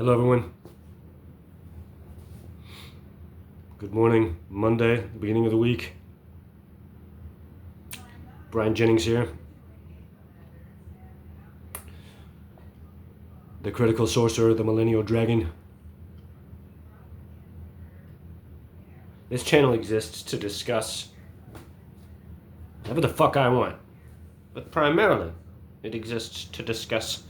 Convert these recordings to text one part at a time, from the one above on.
Hello everyone. Good morning, Monday, the beginning of the week. Brian Jennings here. The critical sorcerer, the millennial dragon. This channel exists to discuss whatever the fuck I want. But primarily, it exists to discuss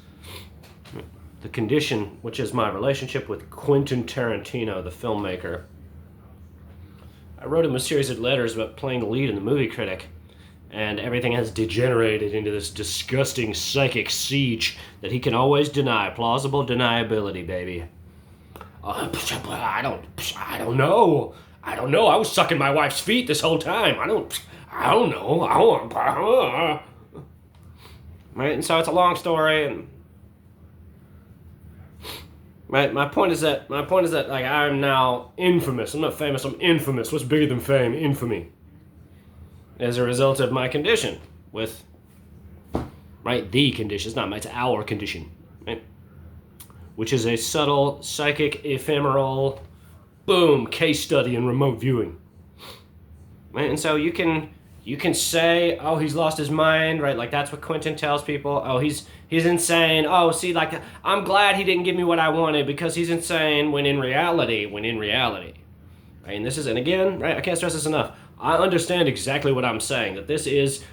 the condition, which is my relationship with Quentin Tarantino, the filmmaker. I wrote him a series of letters about playing the lead in the movie Critic, and everything has degenerated into this disgusting psychic siege that he can always deny. Plausible deniability, baby. I don't know. I was sucking my wife's feet this whole time. I don't know. Right, and so it's a long story, and my point is that like I'm now infamous. I'm not famous. I'm infamous. What's bigger than fame? Infamy. As a result of my condition with, right, the condition. It's not my, it's our condition, right? Which is a subtle, psychic, ephemeral, boom, case study in remote viewing. Right, and so you can say, oh, he's lost his mind, right? Like that's what Quentin tells people. Oh, he's insane. Oh, see, like I'm glad he didn't give me what I wanted because he's insane. When in reality, right? And this is, and again, right? I can't stress this enough. I understand exactly what I'm saying. That this is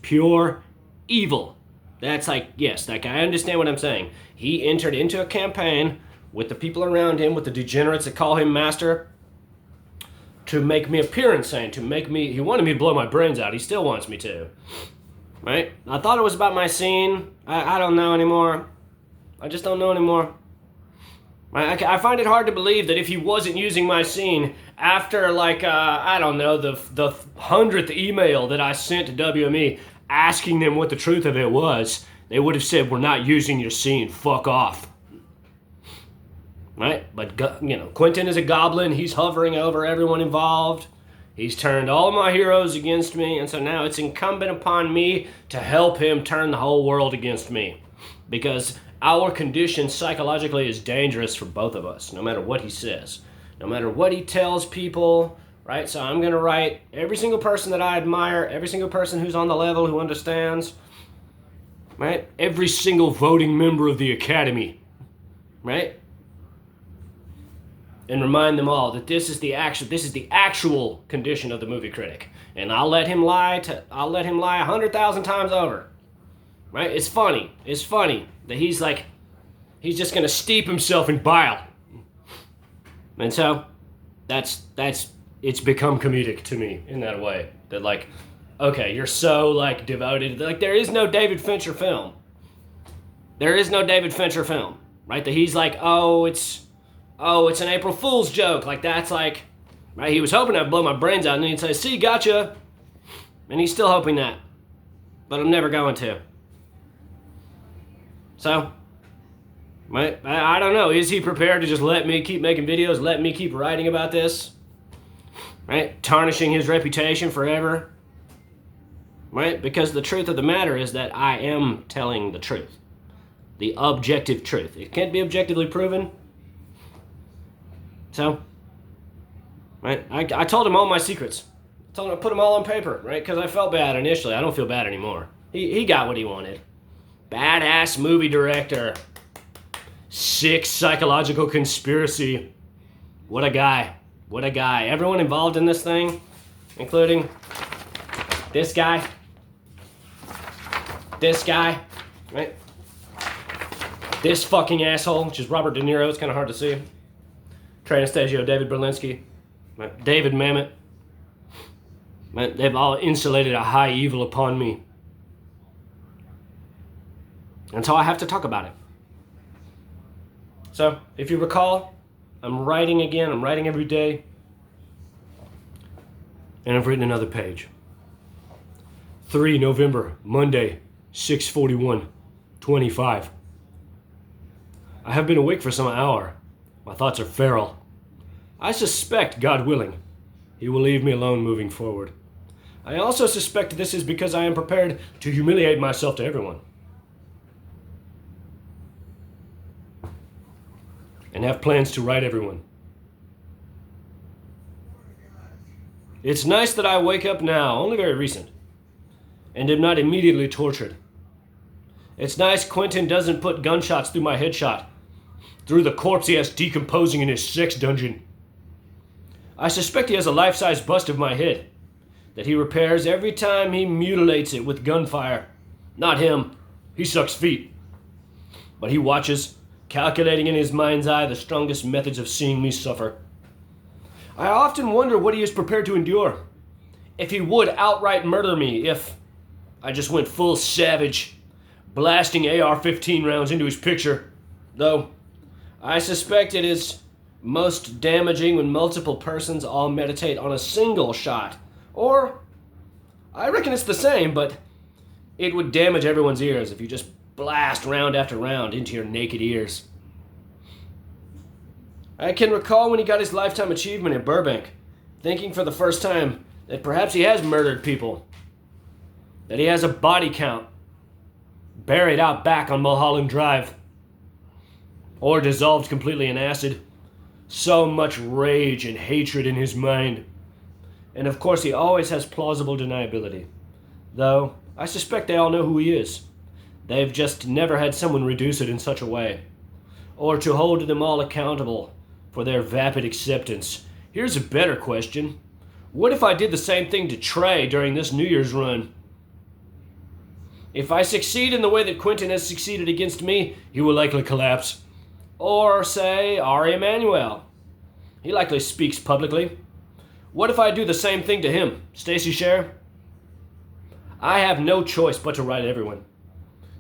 pure evil. That's like, yes, like I understand what I'm saying. He entered into a campaign with the people around him, with the degenerates that call him master, to make me appear insane, he wanted me to blow my brains out. He still wants me to, right? I thought it was about my scene. I don't know anymore. I just don't know anymore. I find it hard to believe that if he wasn't using my scene after, like, I don't know, the 100th email that I sent to WME asking them what the truth of it was, they would have said, we're not using your scene, fuck off. Right? But, you know, Quentin is a goblin. He's hovering over everyone involved. He's turned all my heroes against me, and so now it's incumbent upon me to help him turn the whole world against me. Because our condition psychologically is dangerous for both of us, no matter what he says. No matter what he tells people, right? So I'm going to write every single person that I admire, every single person who's on the level, who understands, right? Every single voting member of the Academy, right? And remind them all that this is the actual condition of the movie critic. And I'll let him lie 100,000 times over. Right? It's funny that he's just gonna steep himself in bile. And so it's become comedic to me in that way. That like, okay, you're so like devoted. Like there is no David Fincher film. Right? That he's like, oh, it's an April Fool's joke. Like, that's like, right? He was hoping I'd blow my brains out, and then he'd say, see, gotcha. And he's still hoping that. But I'm never going to. So, right? I don't know. Is he prepared to just let me keep making videos, let me keep writing about this? Right? Tarnishing his reputation forever? Right? Because the truth of the matter is that I am telling the truth. The objective truth. It can't be objectively proven. So, right, I told him all my secrets. I told him I put them all on paper, right? Because I felt bad initially. I don't feel bad anymore. He got what he wanted. Badass movie director. Sick psychological conspiracy. What a guy. What a guy. Everyone involved in this thing, including this guy, right? This fucking asshole, which is Robert De Niro. It's kind of hard to see. Trey Anastasio, David Berlinski, David Mamet. They've all insulated a high evil upon me. And so I have to talk about it. So, if you recall, I'm writing again. I'm writing every day. And I've written another page. 3 November, Monday, 6:41:25. I have been awake for some hour. My thoughts are feral. I suspect, God willing, he will leave me alone moving forward. I also suspect this is because I am prepared to humiliate myself to everyone. and have plans to right everyone. It's nice that I wake up now, only very recent, and am not immediately tortured. It's nice Quentin doesn't put gunshots through my headshot, through the corpse he has decomposing in his sex dungeon. I suspect he has a life-size bust of my head that he repairs every time he mutilates it with gunfire. Not him. He sucks feet. But he watches, calculating in his mind's eye the strongest methods of seeing me suffer. I often wonder what he is prepared to endure. If he would outright murder me, if I just went full savage, blasting AR-15 rounds into his picture. Though, I suspect it is most damaging when multiple persons all meditate on a single shot. Or, I reckon it's the same, but it would damage everyone's ears if you just blast round after round into your naked ears. I can recall when he got his lifetime achievement in Burbank, thinking for the first time that perhaps he has murdered people. That he has a body count buried out back on Mulholland Drive. Or dissolved completely in acid. So much rage and hatred in his mind. And of course he always has plausible deniability. Though, I suspect they all know who he is. They've just never had someone reduce it in such a way. Or to hold them all accountable for their vapid acceptance. Here's a better question. What if I did the same thing to Trey during this New Year's run? If I succeed in the way that Quentin has succeeded against me, he will likely collapse. Or, say, aemanuel. He likely speaks publicly. What if I do the same thing to him, Stacy Scher? I have no choice but to right everyone,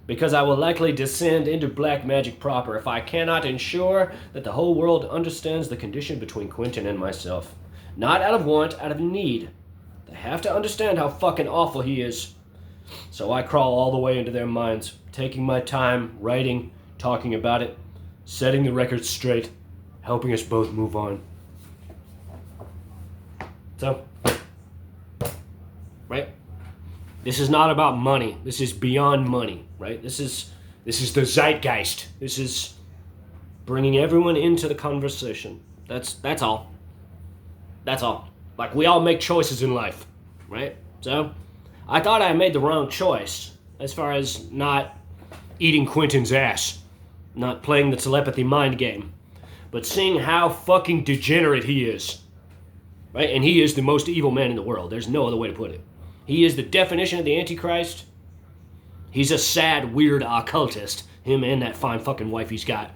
because I will likely descend into black magic proper if I cannot ensure that the whole world understands the condition between Quentin and myself. Not out of want, out of need. They have to understand how fucking awful he is. So I crawl all the way into their minds, taking my time, writing, talking about it, setting the record straight, helping us both move on. So, right? This is not about money. This is beyond money, right? This is the zeitgeist. This is bringing everyone into the conversation. That's all. That's all. Like, we all make choices in life, right? So, I thought I made the wrong choice as far as not eating Quentin's ass, not playing the telepathy mind game, but seeing how fucking degenerate he is, right? And he is the most evil man in the world. There's no other way to put it. He is the definition of the Antichrist. He's a sad, weird occultist. Him and that fine fucking wife he's got.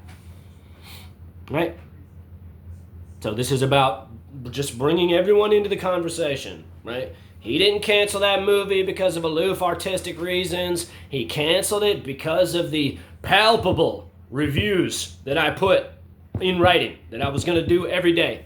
Right? So this is about just bringing everyone into the conversation, right? He didn't cancel that movie because of aloof artistic reasons. He canceled it because of the palpable reviews that I put in writing that I was going to do every day.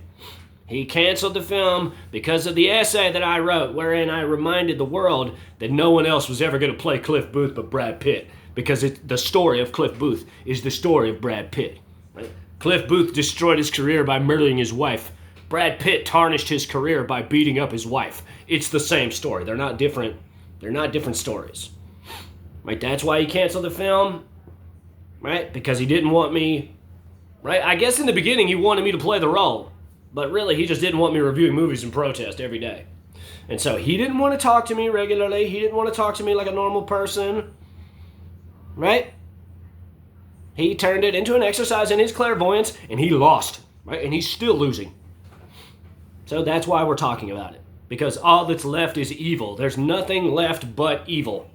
He canceled the film because of the essay that I wrote wherein I reminded the world that no one else was ever going to play Cliff Booth but Brad Pitt, because the story of Cliff Booth is the story of Brad Pitt. Right? Cliff Booth destroyed his career by murdering his wife. Brad Pitt tarnished his career by beating up his wife. It's the same story. They're not different. They're not different stories. Right? That's why he canceled the film. Right? Because he didn't want me. Right? I guess in the beginning he wanted me to play the role. But really, he just didn't want me reviewing movies in protest every day. And so he didn't want to talk to me regularly. He didn't want to talk to me like a normal person. Right? He turned it into an exercise in his clairvoyance, and he lost. Right? And he's still losing. So that's why we're talking about it. Because all that's left is evil. There's nothing left but evil.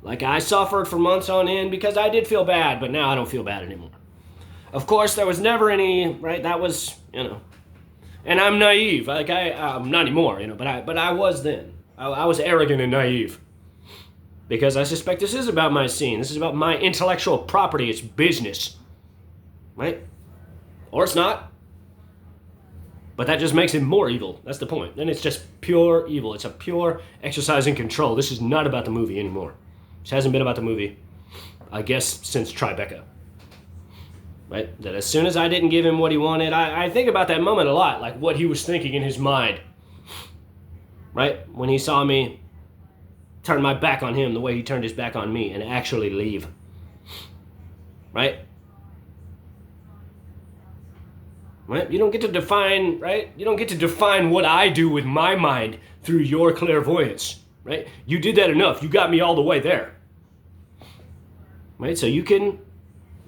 Like, I suffered for months on end because I did feel bad, but now I don't feel bad anymore. Of course, there was never any, right? That was, and I'm naive. Like, I'm not anymore, but I was then. I was arrogant and naive. Because I suspect this is about my scene. This is about my intellectual property. It's business. Right? Or it's not. But that just makes it more evil. That's the point. Then it's just pure evil. It's a pure exercise in control. This is not about the movie anymore. This hasn't been about the movie, I guess, since Tribeca. Right? That as soon as I didn't give him what he wanted, I think about that moment a lot, like what he was thinking in his mind. Right? When he saw me turn my back on him the way he turned his back on me and actually leave. Right? right? You don't get to define, right? You don't get to define what I do with my mind through your clairvoyance, right? You did that enough. You got me all the way there, right? So you can,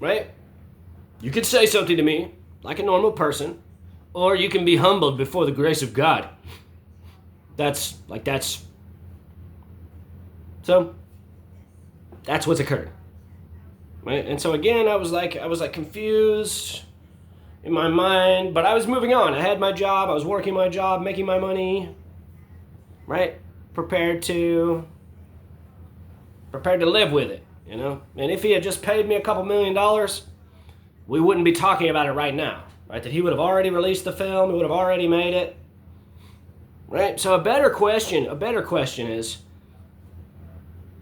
right? You can say something to me like a normal person, or you can be humbled before the grace of God. So that's what's occurred, right? And so again, I was like confused in my mind, but I was moving on. I had my job. I was working my job, making my money, right? Prepared to live with it, you know? And if he had just paid me a couple $1 million, we wouldn't be talking about it right now, right? That he would have already released the film, he would have already made it, right? So a better question is,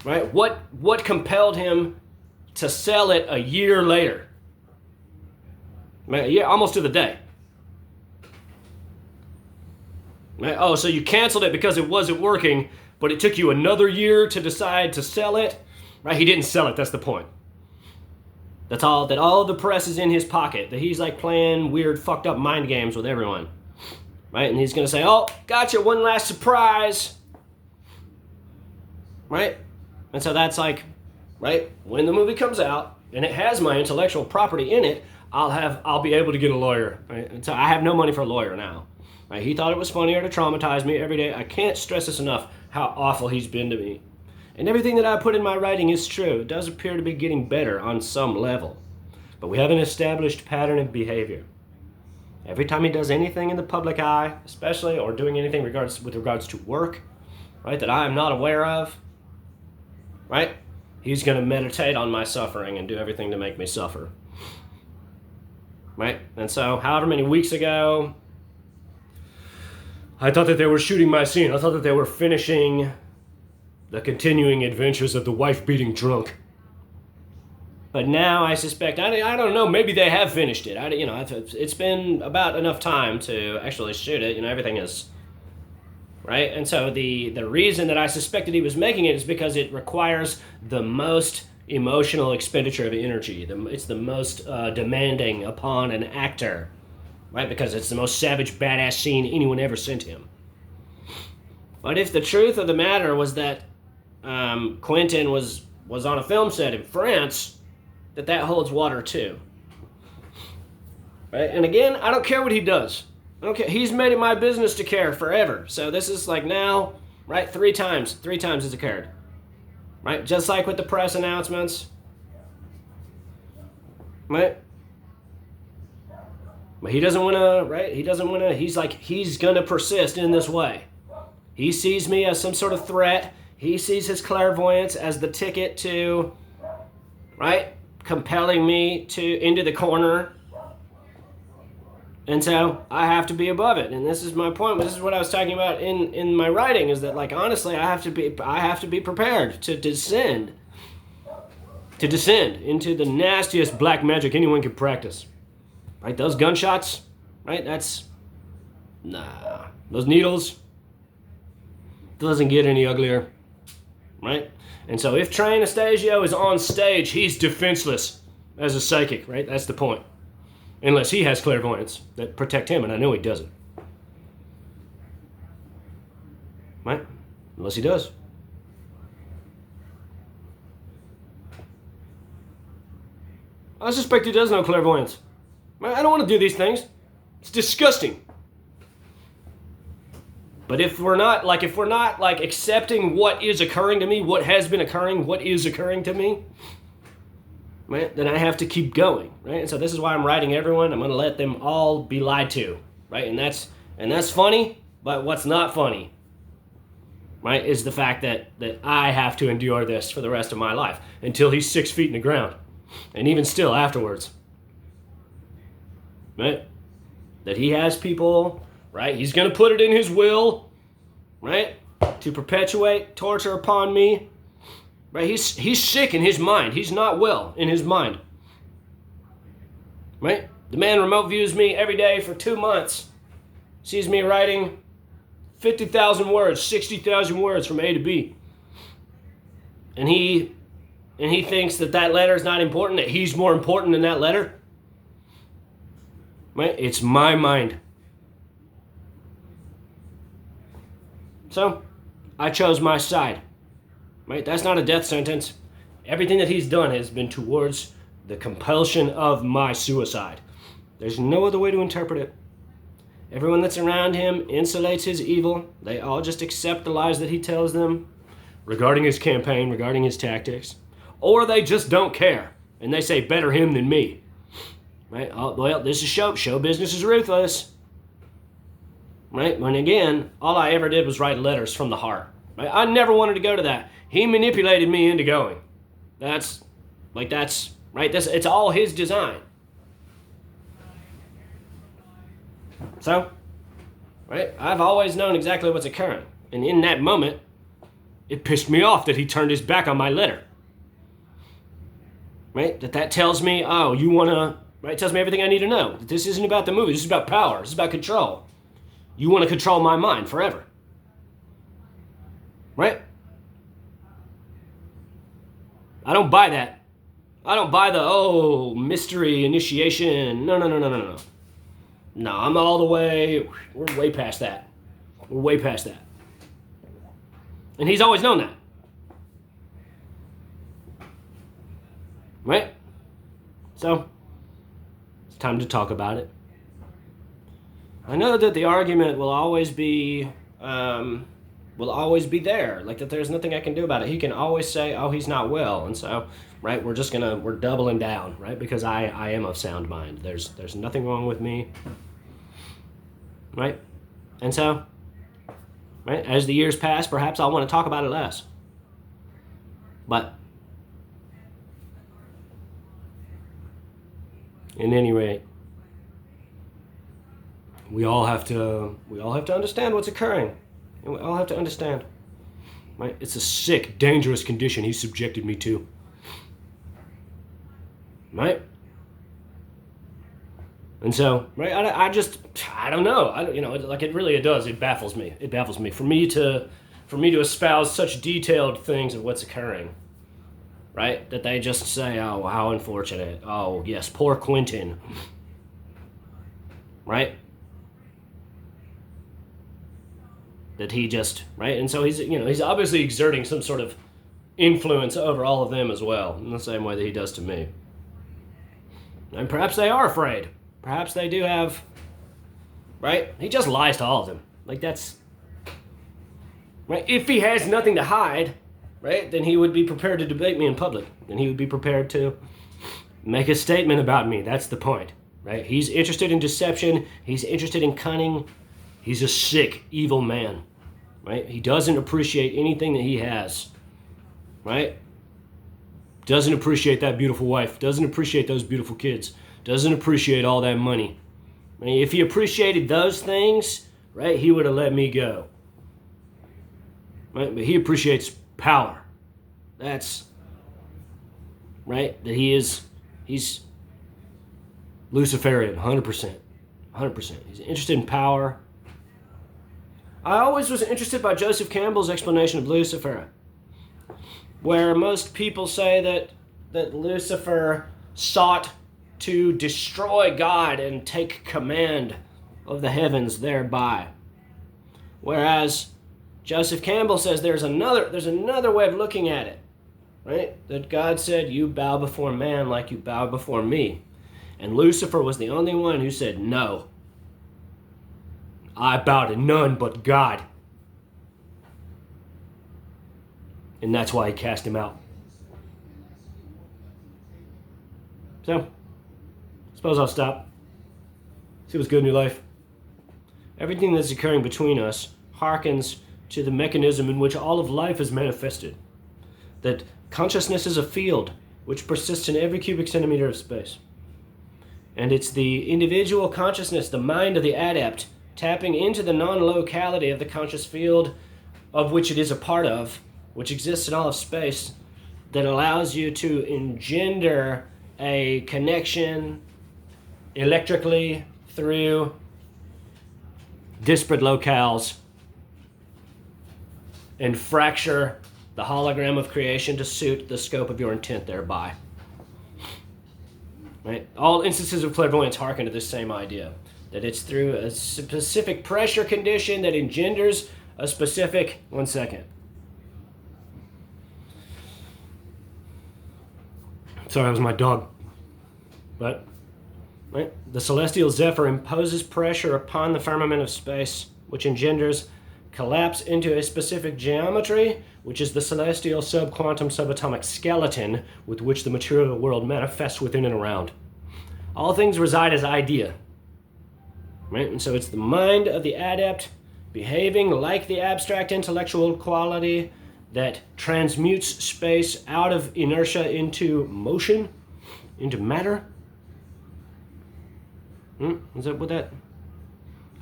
right? What compelled him to sell it a year later? Right? Yeah, almost to the day. Right? Oh, so you canceled it because it wasn't working, but it took you another year to decide to sell it? Right? He didn't sell it, that's the point. That all the press is in his pocket, that he's like playing weird fucked up mind games with everyone. Right? And he's gonna say, oh, gotcha, one last surprise. Right? And so that's like, right, when the movie comes out and it has my intellectual property in it, I'll be able to get a lawyer. Right? And so I have no money for a lawyer now. Right? He thought it was funnier to traumatize me every day. I can't stress this enough, how awful he's been to me. And everything that I put in my writing is true. It does appear to be getting better on some level. But we have an established pattern of behavior. Every time he does anything in the public eye, especially, or doing anything with regards to work, right, that I am not aware of, right, he's going to meditate on my suffering and do everything to make me suffer. Right? And so, however many weeks ago, I thought that they were shooting my scene. I thought that they were finishing the continuing adventures of the wife-beating drunk. But now I suspect, I don't know, maybe they have finished it. It's been about enough time to actually shoot it. Everything is, right? And so the reason that I suspected he was making it is because it requires the most emotional expenditure of energy. It's the most demanding upon an actor, right? Because it's the most savage, badass scene anyone ever sent him. But if the truth of the matter was that Quentin was on a film set in France, that holds water too. Right? And again, I don't care what he does. Okay, he's made it my business to care forever. So this is like now, right? Three times it's occurred. Right? Just like with the press announcements. Right? But he doesn't want to, right? He's going to persist in this way. He sees me as some sort of threat. He sees his clairvoyance as the ticket to, right, compelling me into the corner. And so I have to be above it. And this is my point. This is what I was talking about in my writing, is that, like, honestly, I have to be prepared to descend into the nastiest black magic anyone can practice. Right? Those gunshots, right? Those needles, doesn't get any uglier. Right? And so if Train Anastasio is on stage, he's defenseless as a psychic, right? That's the point. Unless he has clairvoyance that protect him, and I know he doesn't. Right? Unless he does. I suspect he does know clairvoyance. I don't want to do these things. It's disgusting. But if we're not accepting what is occurring to me, what has been occurring, what is occurring to me, right, then I have to keep going, right? And so this is why I'm writing everyone. I'm going to let them all be lied to, right? And that's funny, but what's not funny, right, is the fact that I have to endure this for the rest of my life until he's 6 feet in the ground, and even still afterwards, right? That he has people, right? He's going to put it in his will, right, to perpetuate torture upon me. Right? He's sick in his mind. He's not well in his mind. Right? The man remote views me every day for 2 months. Sees me writing 50,000 words, 60,000 words from A to B. And he thinks that letter is not important, that he's more important than that letter. Right? It's my mind. So, I chose my side. Right? That's not a death sentence. Everything that he's done has been towards the compulsion of my suicide. There's no other way to interpret it. Everyone that's around him insulates his evil. They all just accept the lies that he tells them regarding his campaign, regarding his tactics. Or they just don't care, and they say, better him than me. Right? Oh, well, this is show business is ruthless. Right? When again, all I ever did was write letters from the heart. Right? I never wanted to go to that. He manipulated me into going. That's right. It's all his design. So, right? I've always known exactly what's occurring, and in that moment, it pissed me off that he turned his back on my letter. Right? That tells me, oh, you wanna. Right? It tells me everything I need to know. That this isn't about the movie. This is about power. This is about control. You want to control my mind forever. Right? I don't buy that. I don't buy the, mystery initiation. No. No, I'm all the way, we're way past that. We're way past that. And he's always known that. Right? So, it's time to talk about it. I know that the argument will always be there. Like that there's nothing I can do about it. He can always say, oh, he's not well. And so, right, we're doubling down, right? Because I am of sound mind. There's nothing wrong with me. Right? And so, right, as the years pass, perhaps I'll want to talk about it less. But, in any rate, we all have to understand what's occurring. And we all have to understand. Right? It's a sick, dangerous condition he subjected me to. Right? And so, right, I don't know. It does. It baffles me. It baffles me. For me to espouse such detailed things of what's occurring, right? That they just say, oh, how unfortunate. Oh, yes, poor Quentin. Right? That he just, right? And so he's obviously exerting some sort of influence over all of them as well, in the same way that he does to me. And perhaps they are afraid. Perhaps they do have, right? He just lies to all of them. Like that's, right? If he has nothing to hide, right, then he would be prepared to debate me in public. Then he would be prepared to make a statement about me. That's the point, right? He's interested in deception. He's interested in cunning. He's a sick, evil man, right? He doesn't appreciate anything that he has, right? Doesn't appreciate that beautiful wife. Doesn't appreciate those beautiful kids. Doesn't appreciate all that money. I mean, if he appreciated those things, right, he would have let me go. Right? But he appreciates power. That's, right, that he's Luciferian, 100%. 100%. He's interested in power. I always was interested by Joseph Campbell's explanation of Lucifer, where most people say that Lucifer sought to destroy God and take command of the heavens thereby. Whereas Joseph Campbell says there's another way of looking at it, right? That God said, you bow before man like you bow before me. And Lucifer was the only one who said, no, I bow to none but God. And that's why he cast him out. So, suppose I'll stop. See what's good in your life. Everything that's occurring between us harkens to the mechanism in which all of life is manifested. That consciousness is a field which persists in every cubic centimeter of space. And it's the individual consciousness, the mind of the adept, tapping into the non-locality of the conscious field of which it is a part of, which exists in all of space, that allows you to engender a connection electrically through disparate locales and fracture the hologram of creation to suit the scope of your intent thereby. Right? All instances of clairvoyance harken to this same idea, that it's through a specific pressure condition that engenders a specific... One second. Sorry, that was my dog. But, right? The celestial zephyr imposes pressure upon the firmament of space, which engenders collapse into a specific geometry, which is the celestial subquantum subatomic skeleton with which the material world manifests within and around. All things reside as idea. Right? And so it's the mind of the adept behaving like the abstract intellectual quality that transmutes space out of inertia into motion, into matter. Is that what that...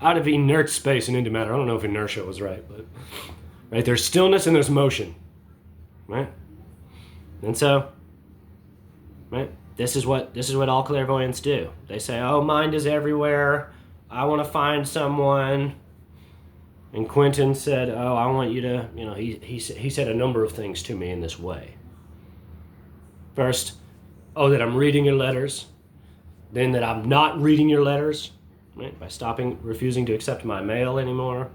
Out of inert space and into matter. I don't know if inertia was right, but... Right, there's stillness and there's motion. Right? And so... Right? This is what all clairvoyants do. They say, oh, mind is everywhere. I want to find someone. And Quentin said, oh, I want you to... You know, he said a number of things to me in this way. First, oh, that I'm reading your letters. Then that I'm not reading your letters. Right, by refusing to accept my mail anymore.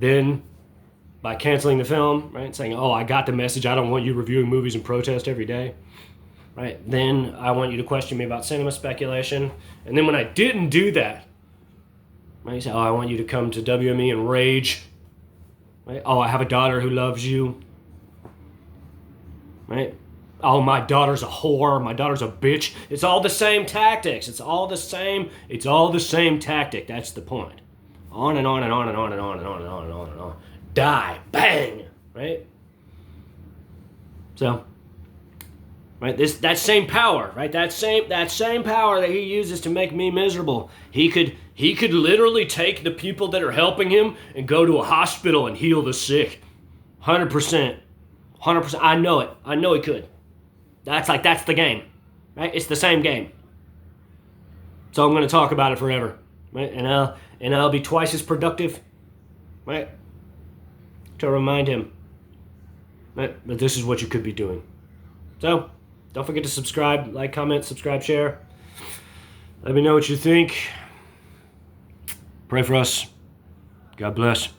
Then, by canceling the film, right, saying, oh, I got the message, I don't want you reviewing movies and protest every day. Right, then I want you to question me about cinema speculation. And then when I didn't do that, right, you say, oh, I want you to come to WME and rage. Right, oh, I have a daughter who loves you. Right, oh, my daughter's a whore, my daughter's a bitch. It's all the same tactics. It's all the same tactic. That's the point. On and on and on and on and on and on and on and on and on. Die. Bang. Right? So, right, that same power, right? That same power that he uses to make me miserable. He could literally take the people that are helping him and go to a hospital and heal the sick. 100%. 100%. I know it. I know he could. That's the game, right? It's the same game. So I'm going to talk about it forever, right? And I'll be twice as productive, right? To remind him, right, that this is what you could be doing. So don't forget to subscribe, like, comment, subscribe, share. Let me know what you think. Pray for us. God bless.